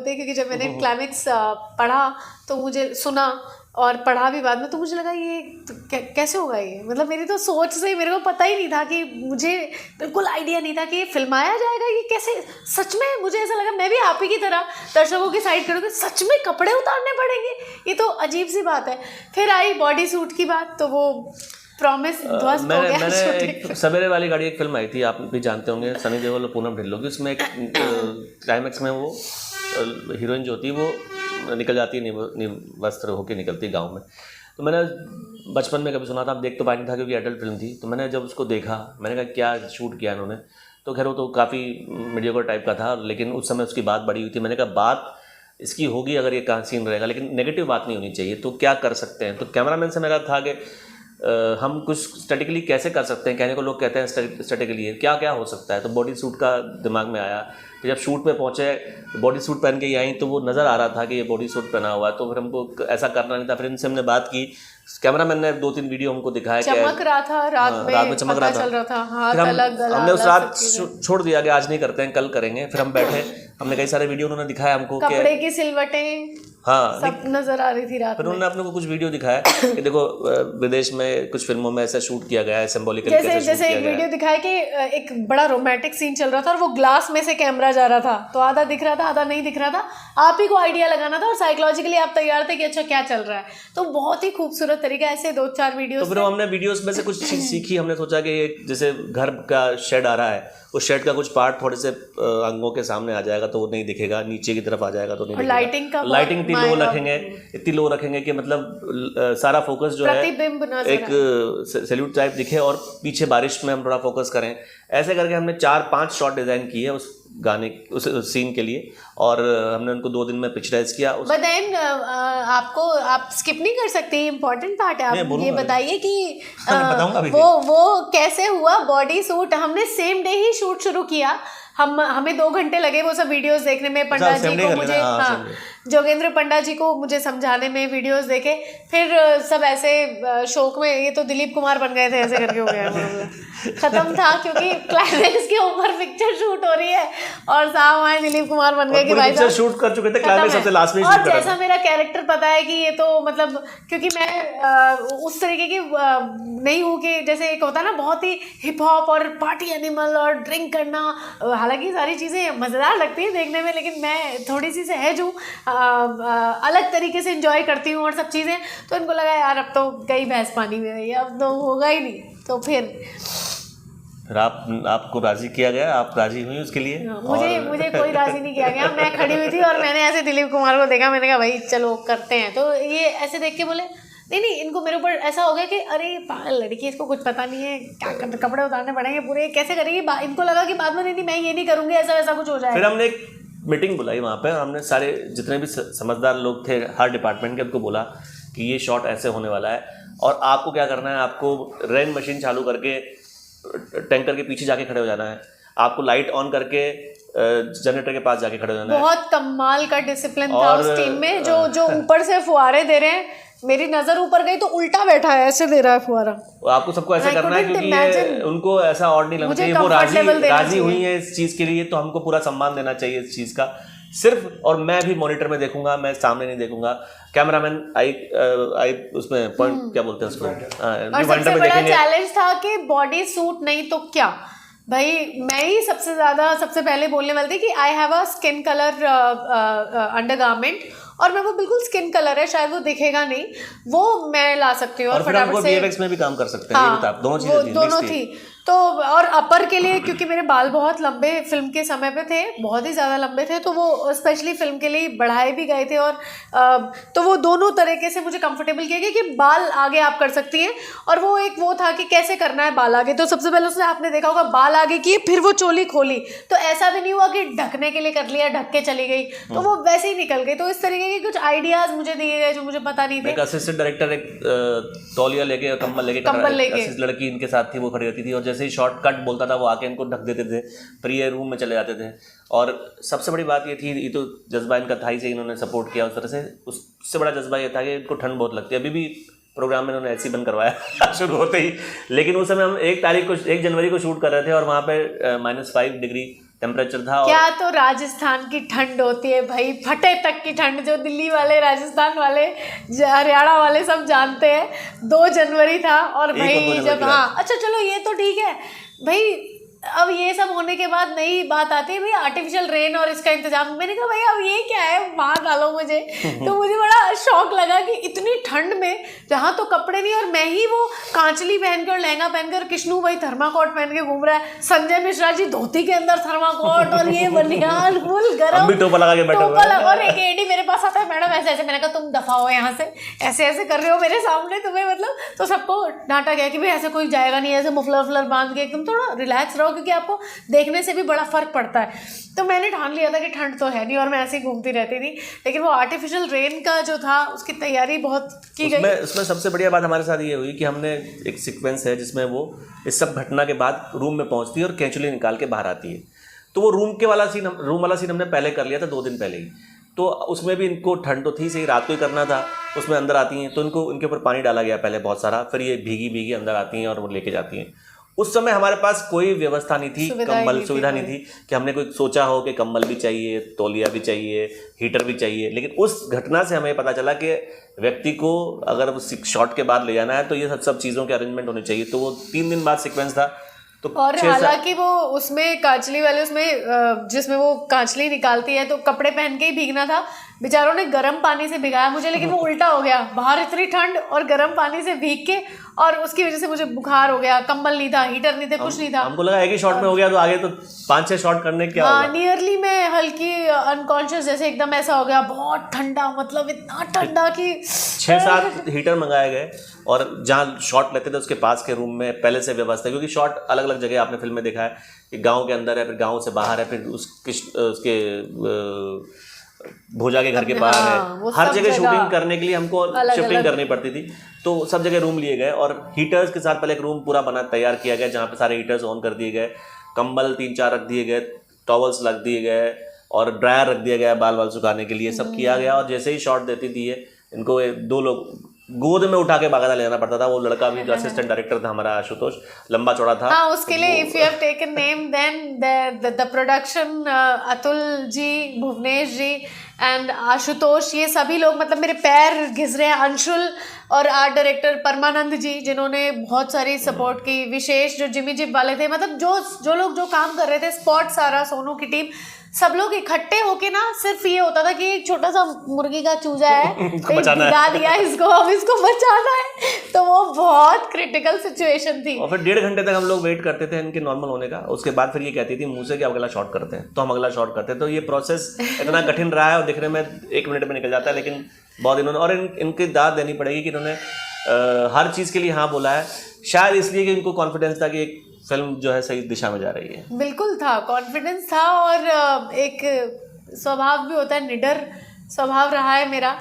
होते, क्योंकि जब मैंने क्लाइमेक्स पढ़ा तो मुझे सुना और पढ़ा भी बाद में, तो मुझे लगा ये कैसे होगा ये, मतलब मेरी तो सोच से मेरे को पता ही नहीं था, कि मुझे बिल्कुल आइडिया नहीं था कि ये फिल्माया जाएगा, ये कैसे, सच में मुझे ऐसा लगा मैं भी आप ही की तरह दर्शकों की साइड करूँगी, सच में कपड़े उतारने पड़ेंगे, ये तो अजीब सी बात है। फिर आई बॉडी सूट की बात, तो वो प्रॉमिस ध्वस्त हो गया। मैंने एक सवेरे वाली गाड़ी एक फिल्म आई थी, आप भी जानते होंगे, सनी देओल और पूनम ढिल्लों की, उसमें एक क्लाइमैक्स में वो हीरोइन जो होती है वो निकल जाती है, वस्त्र होके निकलती है गाँव में। तो मैंने बचपन में कभी सुना था, अब देख तो पाया नहीं था क्योंकि एडल्ट फिल्म थी। तो मैंने जब उसको देखा, मैंने कहा क्या शूट किया इन्होंने। तो खैर वो तो काफ़ी मीडियोकर टाइप का था, लेकिन उस समय उसकी बात बड़ी हुई थी। मैंने कहा बात इसकी होगी अगर ये कहाँ सीन रहेगा, लेकिन नेगेटिव बात नहीं होनी चाहिए, तो क्या कर सकते हैं। तो कैमरामैन से मेरा था कि हम कुछ स्टैटिकली कैसे कर सकते हैं। कहने को लोग कहते हैं स्टैटिकली क्या क्या हो सकता है, तो बॉडी सूट का दिमाग में आया। तो जब शूट पे पहुंचे, बॉडी सूट पहन के ही आई, तो वो नज़र आ रहा था कि ये बॉडी सूट पहना हुआ है, तो फिर हमको ऐसा करना नहीं था। फिर इनसे हमने बात की, कैमरामैन ने 2-3 वीडियो हमको दिखाया, चमक रहा था रात में चमक रहा चल रहा था, हाथ अलग गला हमने उस रात छोड़ दिया कि आज नहीं करते हैं, कल करेंगे। फिर हम बैठे, हमने कई सारे वीडियो उन्होंने दिखाया हमको, कपड़े की सिलवटें हाँ सब नजर आ रही थी रात में। फिर उन्होंने अपने को कुछ वीडियो दिखाया कि देखो विदेश में कुछ फिल्मों में ऐसा शूट किया गया है, सिंबॉलिकली जैसे एक वीडियो दिखाया कि एक बड़ा रोमांटिक सीन चल रहा था और वो ग्लास में से कैमरा जा रहा था, तो आधा दिख रहा था आधा नहीं दिख रहा था, आप ही को आइडिया लगाना था और साइकोलॉजिकली आप तैयार थे कि अच्छा क्या चल रहा है। तो बहुत ही खूबसूरत तरीका, ऐसे 2-4 वीडियो। तो फिर हमने वीडियोस में से कुछ चीज़ सीखी। हमने सोचा कि जैसे घर का शेड आ रहा है, उस शेड का कुछ पार्ट थोड़े से अंगों के सामने आ जाएगा तो वो नहीं दिखेगा, नीचे की तरफ आ जाएगा तो नहीं दिखेगा। लाइटिंग इतनी लो रखेंगे, इतनी लो रखेंगे कि मतलब सारा फोकस जो है एक सैल्यूट टाइप दिखे, और पीछे बारिश में हम थोड़ा फोकस करें। ऐसे करके हमने 4-5 शॉट डिज़ाइन किए उस गाने उस सीन के लिए, और हमने उनको 2 दिन में पिक्चराइज किया। बट देन आप स्किप नहीं कर सकते, इम्पोर्टेंट पार्ट है। आप ये बताइए कि वो कैसे हुआ बॉडी सूट। हमने सेम डे ही शूट शुरू किया, हमें 2 घंटे लगे वो सब वीडियोस देखने में। पंडा जी को मुझे जोगेंद्र पंडा जी को मुझे समझाने में, वीडियोस देखे, फिर सब ऐसे शौक में, ये तो दिलीप कुमार बन गए थे, ऐसे करके हो गया खत्म था, क्योंकि क्लाइमैक्स के ऊपर पिक्चर शूट हो रही है और साहब वहाँ दिलीप कुमार बन गए कि भाई साहब शूट कर चुके थे, क्लाइमैक्स सबसे लास्ट में और जैसा मेरा कैरेक्टर पता है कि ये तो मतलब, क्योंकि मैं उस तरीके की नहीं हूँ कि जैसे एक होता है ना बहुत ही हिप हॉप और पार्टी एनिमल और ड्रिंक करना, हालांकि सारी चीज़ें मज़ेदार लगती हैं देखने में, लेकिन मैं थोड़ी सी सहज हूँ, अलग तरीके से एंजॉय करती हूँ और सब चीज़ें। तो इनको लगा यार अब तो गई भैंस पानी में गई, अब तो होगा ही नहीं। तो फिर आपको राजी किया गया, आप राजी हुई उसके लिए? मुझे कोई राजी नहीं किया गया। मैं खड़ी हुई थी और मैंने ऐसे दिलीप कुमार को देखा, मैंने कहा भाई चलो करते हैं। तो ये ऐसे देख के बोले नहीं, इनको मेरे ऊपर ऐसा हो गया कि अरे पागल लड़की, इसको कुछ पता नहीं है, क्या कपड़े उतारने पड़ेंगे पूरे, कैसे करेगी। इनको लगा कि बाद में नहीं मैं ये नहीं करूँगी, ऐसा वैसा कुछ हो जाएगा। फिर हमने एक मीटिंग बुलाई वहाँ पे, हमने सारे जितने भी समझदार लोग थे हर डिपार्टमेंट के, उनको बोला कि ये शॉट ऐसे होने वाला है और आपको क्या करना है, आपको रेन मशीन चालू करके टैंकर के पीछे जाके खड़े हो जाना है, आपको लाइट ऑन करके जनरेटर के पास जाके खड़े हो जाना है। बहुत कमाल का डिसिप्लिन था उस टीम में। जो ऊपर से फुहारे दे रहे हैं, मेरी नजर ऊपर गई तो उल्टा बैठा है, ऐसे दे रहा है फुहारा। आपको सबको ऐसे करना है क्योंकि उनको ऐसा और नहीं लगना चाहिए, वो राजी हुई है इस चीज के लिए, तो हमको पूरा सम्मान देना चाहिए इस चीज का सिर्फ। और मैं भी मॉनिटर में देखूंगा, मैं सामने नहीं देखूंगा। कैमरामैन आई उसमें पॉइंट क्या बोलते हैं उसको, और सबसे बड़ा चैलेंज था कि बॉडी सूट नहीं तो क्या भाई, मैं ही सबसे पहले बोलने वाली थी कि I have a skin colour undergarment, और मैं वो बिल्कुल स्किन कलर है, शायद वो दिखेगा नहीं, वो मैं ला सकती हूँ और फटाफट से वीएफएक्स में भी काम कर सकते हैं। हाँ, दोनों थी। तो और अपर के लिए, क्योंकि मेरे बाल बहुत लंबे फिल्म के समय पे थे, बहुत ही ज़्यादा लंबे थे, तो वो स्पेशली फिल्म के लिए बढ़ाए भी गए थे। और तो वो दोनों तरीके से मुझे कंफर्टेबल किया गया कि बाल आगे आप कर सकती हैं, और वो था कि कैसे करना है बाल आगे। तो सबसे पहले उसने आपने देखा होगा बाल आगे किए, फिर वो चोली खोली, तो ऐसा भी नहीं हुआ कि ढकने के लिए कर लिया, ढक के चली गई, तो वो वैसे ही निकल गई। तो इस तरीके के कुछ आइडियाज मुझे दिए गए जो मुझे पता नहीं थे। एक असिस्टेंट डायरेक्टर एक तौलिया लेके कंबल लेके लड़की इनके साथ थी, वो खड़ी रहती थी, और जैसे ही शॉर्ट कट बोलता था वो आके इनको ढक देते थे, फिर ये रूम में चले जाते थे। और सबसे बड़ी बात ये थी, ये तो जज्बा इनका था ही से, इन्होंने सपोर्ट किया उस तरह से। उससे बड़ा जज्बा ये था कि इनको ठंड बहुत लगती है, अभी भी प्रोग्राम में इन्होंने ऐसी बंद करवाया शुरू होते ही। लेकिन उस समय हम 1 जनवरी को शूट कर रहे थे और वहाँ पे -5 डिग्री टेम्परेचर था। और क्या तो राजस्थान की ठंड होती है भाई, फटे तक की ठंड, जो दिल्ली वाले, राजस्थान वाले, हरियाणा वाले सब जानते हैं। 2 जनवरी था और भाई जब, हाँ अच्छा चलो ये तो ठीक है भाई। अब ये सब होने के बाद नई बात आती है भाई आर्टिफिशियल रेन और इसका इंतजाम। मैंने कहा भाई अब ये क्या है, मार डालो मुझे। तो मुझे बड़ा शौक लगा कि इतनी ठंड में जहाँ तो कपड़े नहीं, और मैं ही वो कांचली पहनकर, लहंगा पहनकर, कृष्णू भाई थर्माकोट पहन के घूम रहा है, संजय मिश्रा जी धोती के अंदर थर्माकोट और ये बनियान फुल गरम, टोपा लगा के बैठा हुआ है। और एक एडी मेरे पास आता है, मैडम ऐसे ऐसे। मैंने कहा तुम दफा हो यहाँ से, ऐसे ऐसे कर रहे हो मेरे सामने तुम्हें, मतलब। तो सबको डांटा गया कि भाई ऐसे कोई जाएगा नहीं, ऐसे मफलर वफलर बांध के एकदम थोड़ा रिलैक्स रहो, क्योंकि आपको देखने से भी बड़ा फर्क पड़ता है। तो मैंने ठान लिया था कि ठंड तो है नहीं, और मैं ऐसे ही घूमती रहती थी। लेकिन वो आर्टिफिशियल रेन का जो था उसकी तैयारी बहुत की गई। उसमें सबसे बढ़िया बात हमारे साथ ये हुई कि हमने एक सीक्वेंस है जिसमें वो इस सब घटना के बाद रूम में पहुंचती है और कैंचुली निकाल के बाहर आती है। तो वो रूम वाला सीन हमने पहले कर लिया था 2 दिन पहले ही। तो उसमें भी इनको ठंड तो थी, सही रात को ही करना था। उसमें अंदर आती हैं तो इनको इनके ऊपर पानी डाला गया पहले बहुत सारा, फिर ये भीगी अंदर आती हैं और वो लेके जाती हैं। उस समय हमारे पास कोई व्यवस्था नहीं थी, कंबल सुविधा नहीं थी कि हमने कोई सोचा हो कि कंबल भी चाहिए, तौलिया भी चाहिए, हीटर भी चाहिए। लेकिन उस घटना से हमें पता चला कि व्यक्ति को अगर उस शॉट के बाद ले जाना है तो ये सब चीज़ों के अरेंजमेंट होने चाहिए। तो वो 3 दिन बाद सीक्वेंस था। तो और हालांकि वो उसमें कांचली वाले, उसमें जिसमें वो कांचली निकालती है तो कपड़े पहन के ही भीगना था। बेचारों ने गर्म पानी से भिगाया मुझे, लेकिन वो उल्टा हो गया, बाहर इतनी ठंड और गर्म पानी से भीग के, और उसकी वजह से मुझे बुखार हो गया। कंबल नहीं था, हीटर नहीं थे, कुछ नहीं था। हमको लगा एक ही शॉट में हो गया, तो आगे तो 5-6 शॉट करने क्या होगा। नियरली मैं हल्की अनकॉन्शियस जैसे एकदम ऐसा हो गया, बहुत ठंडा, मतलब इतना ठंडा कि 6-7 हीटर मंगाए गए। और जहाँ शॉट लेते थे उसके पास के रूम में पहले से व्यवस्था, क्योंकि शॉट अलग अलग जगह आपने फिल्म में देखा है कि गांव के अंदर है, फिर गांव से बाहर है, फिर उसके भोजा के घर के बाहर है। हर जगह शूटिंग करने के लिए हमको शिफ्टिंग करनी पड़ती थी। तो सब जगह रूम लिए गए और हीटर्स के साथ पहले एक रूम पूरा बना तैयार किया गया, जहाँ पे सारे हीटर्स ऑन कर दिए गए, कंबल 3-4 रख दिए गए, टॉवल्स रख दिए गए और ड्रायर रख दिया गया बाल सुखाने के लिए। सब किया गया। और जैसे ही शॉट देती थी इनको 2 लोग गोद में उठा के बाकायदा लेना पड़ता था। वो लड़का भी जो असिस्टेंट डायरेक्टर था हमारा, आशुतोष, लंबा चौड़ा था। हाँ, उसके लिए if you have taken name then the production, Atul ji, Bhuvnesh ji and Ashutosh, ये सभी लोग, मतलब मेरे पैर घिस रहे हैं। अंशुल और आर्ट डायरेक्टर परमानंद जी, जिन्होंने बहुत सारी सपोर्ट की। विशेष जो जिमी जिप वाले थे, मतलब जो लोग जो काम कर रहे थे, स्पॉट सारा, सोनू की टीम, सब लोग इकट्ठे होके ना, सिर्फ ये होता था कि एक छोटा सा मुर्गी का चूजा है, भिगा दिया इसको, अब इसको बचाना है। तो वो बहुत क्रिटिकल सिचुएशन थी। और फिर 1.5 घंटे तक हम लोग वेट करते थे इनके नॉर्मल होने का। उसके बाद फिर ये कहती थी मुंह से कि अब अगला शॉट करते हैं, तो हम अगला शॉट करते हैं। तो ये प्रोसेस इतना कठिन रहा है और दिखने में 1 मिनट में निकल जाता है, लेकिन बहुत इन्होंने, और इनकी दाद देनी पड़ेगी कि इन्होंने हर चीज़ के लिए हाँ बोला है। शायद इसलिए कि इनको कॉन्फिडेंस था कि एक फिल्म जो है सही दिशा में जा रही है। बिल्कुल था, कॉन्फिडेंस था, और एक स्वभाव भी होता है, निडर स्वभाव रहा है मेरा।